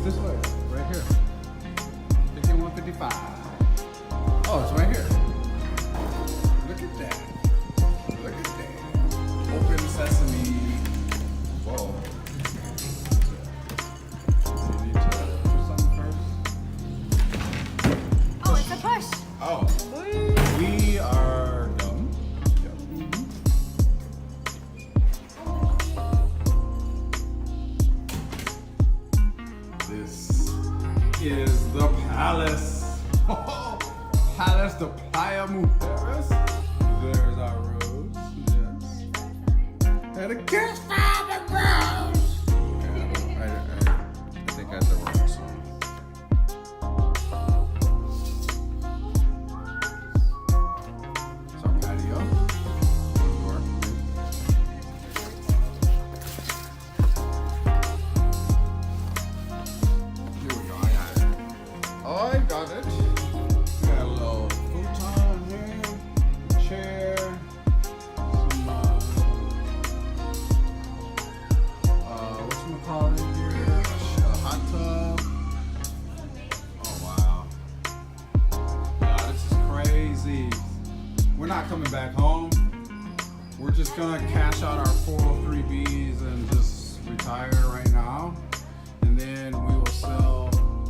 this way, right here. 5155. Oh, it's right here. Look at that. Look at that. Open sesame. Whoa. You need to do something first? Oh, it's a push. Oh. We are done. Yep. This is the palace. Palace de Playa Mujeres. There's our rose. Yes. And a kiss for the rose. I think I had the wrong song. It's our patio. Door. Here we go. I got it. Oh, I got it. We got a little futon here, chair, some whatchamacallit here, a hot tub. Oh wow. Yeah, this is crazy. We're not coming back home. We're just gonna cash out our 403Bs and just retire right now. And then we will sell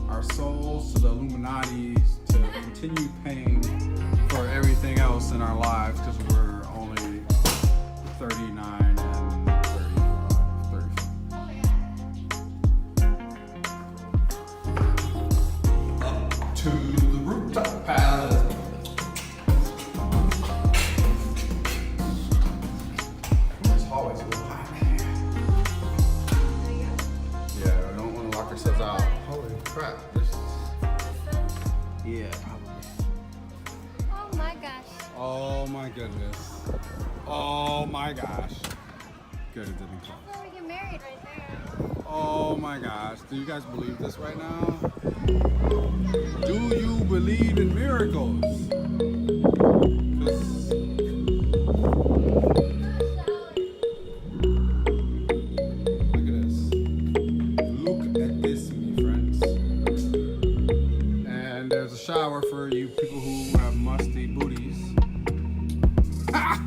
our souls to the Illuminati to continue paying for everything else in our lives because we're only 39 and 35. Up to the rooftop palace. This hallway's a little hot. Yeah, we don't want to lock ourselves out. Holy crap. Yeah, probably. Oh my gosh. Oh my goodness. Oh my gosh. Good, it didn't come. Before we get married right there. Oh my gosh. Do you guys believe this right now? Do you believe in miracles? 'Cause look at this. Look at this, my friends. And there's a shower for you people who have musty booties. Ha!